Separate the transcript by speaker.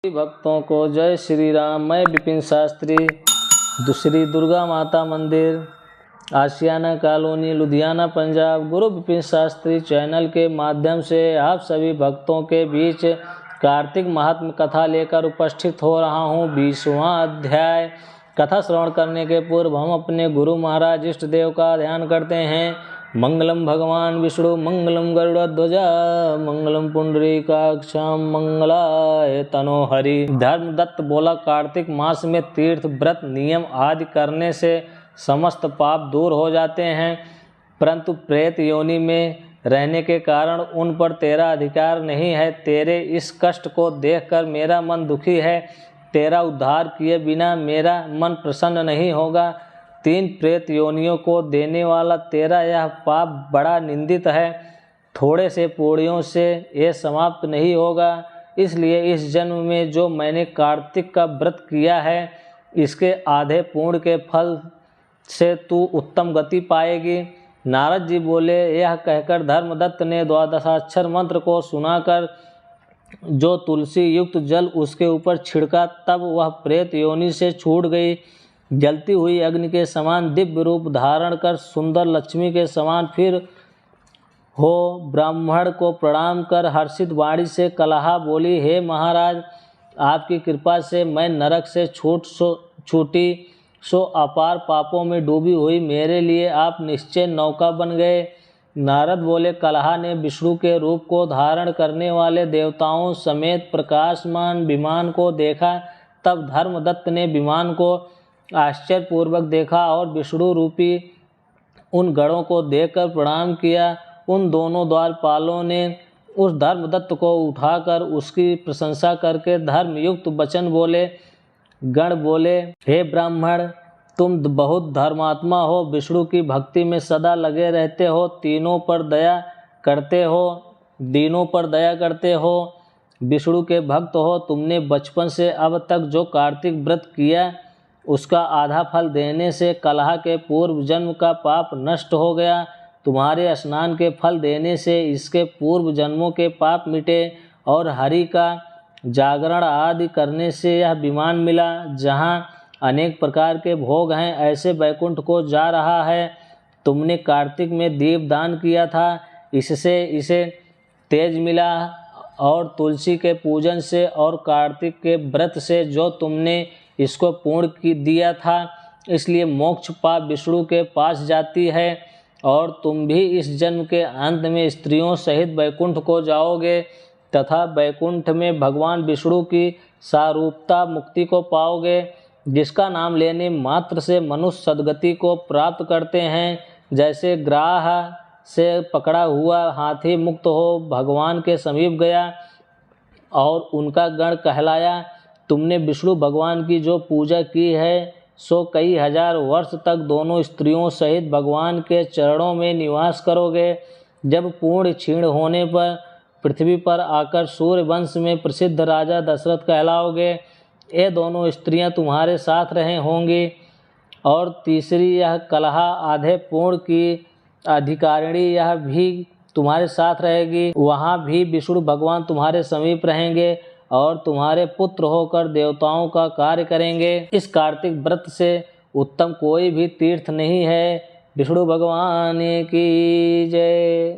Speaker 1: भक्तों को जय श्री राम। मैं विपिन शास्त्री, श्री दुर्गा माता मंदिर, आशियाना कॉलोनी, लुधियाना, पंजाब, गुरु विपिन शास्त्री चैनल के माध्यम से आप सभी भक्तों के बीच कार्तिक महात्म कथा लेकर उपस्थित हो रहा हूँ। 20वां अध्याय। कथा श्रवण करने के पूर्व हम अपने गुरु महाराज इष्ट देव का ध्यान करते हैं। मंगलम भगवान विष्णु, मंगलम गरुड़ध्वजा, मंगलम पुंडरीकाक्षां, मंगलाय तनोहरि। धर्मदत्त बोला, कार्तिक मास में तीर्थ व्रत नियम आदि करने से समस्त पाप दूर हो जाते हैं, परंतु प्रेत योनि में रहने के कारण उन पर तेरा अधिकार नहीं है। तेरे इस कष्ट को देखकर मेरा मन दुखी है। तेरा उद्धार किए बिना मेरा मन प्रसन्न नहीं होगा। 3 प्रेत योनियों को देने वाला तेरा यह पाप बड़ा निंदित है। थोड़े से पुण्यों से ये समाप्त नहीं होगा, इसलिए इस जन्म में जो मैंने कार्तिक का व्रत किया है, इसके आधे पुण्य के फल से तू उत्तम गति पाएगी। नारद जी बोले, यह कहकर धर्मदत्त ने द्वादशाक्षर मंत्र को सुनाकर जो तुलसी युक्त जल उसके ऊपर छिड़का, तब वह प्रेत योनि से छूट गई। जलती हुई अग्नि के समान दिव्य रूप धारण कर सुंदर लक्ष्मी के समान फिर हो ब्राह्मण को प्रणाम कर हर्षित वाणी से कलहा बोली, हे महाराज, आपकी कृपा से मैं नरक से छूटी सो अपार पापों में डूबी हुई मेरे लिए आप निश्चय नौका बन गए। नारद बोले, कलहा ने विष्णु के रूप को धारण करने वाले देवताओं समेत प्रकाशमान विमान को देखा। तब धर्मदत्त ने विमान को आश्चर्यपूर्वक देखा और विष्णु रूपी उन गणों को देखकर प्रणाम किया। उन दोनों द्वारपालों ने उस धर्मदत्त को उठाकर उसकी प्रशंसा करके धर्मयुक्त वचन बोले। गण बोले, हे ब्राह्मण, तुम बहुत धर्मात्मा हो, विष्णु की भक्ति में सदा लगे रहते हो, दीनों पर दया करते हो, विष्णु के भक्त हो। तुमने बचपन से अब तक जो कार्तिक व्रत किया, उसका आधा फल देने से कलह के पूर्व जन्म का पाप नष्ट हो गया। तुम्हारे स्नान के फल देने से इसके पूर्व जन्मों के पाप मिटे और हरि का जागरण आदि करने से यह विमान मिला, जहाँ अनेक प्रकार के भोग हैं। ऐसे वैकुंठ को जा रहा है। तुमने कार्तिक में दीपदान किया था, इससे इसे तेज मिला, और तुलसी के पूजन से और कार्तिक के व्रत से जो तुमने इसको पूर्ण दिया था, इसलिए मोक्ष पाप विष्णु के पास जाती है और तुम भी इस जन्म के अंत में स्त्रियों सहित वैकुंठ को जाओगे तथा वैकुंठ में भगवान विष्णु की सारूपता मुक्ति को पाओगे, जिसका नाम लेने मात्र से मनुष्य सद्गति को प्राप्त करते हैं। जैसे ग्राह से पकड़ा हुआ हाथी मुक्त हो भगवान के समीप गया और उनका गण कहलाया। तुमने विष्णु भगवान की जो पूजा की है, सो कई हजार वर्ष तक दोनों स्त्रियों सहित भगवान के चरणों में निवास करोगे। जब पूर्ण क्षीण होने पर पृथ्वी पर आकर सूर्य वंश में प्रसिद्ध राजा दशरथ कहलाओगे। ये दोनों स्त्रियां तुम्हारे साथ रहे होंगी। और तीसरी यह कलहा आधे पूर्ण की अधिकारिणी, यह भी तुम्हारे साथ रहेगी। वहाँ भी विष्णु भगवान तुम्हारे समीप रहेंगे और तुम्हारे पुत्र होकर देवताओं का कार्य करेंगे। इस कार्तिक व्रत से उत्तम कोई भी तीर्थ नहीं है। विष्णु भगवान की जय।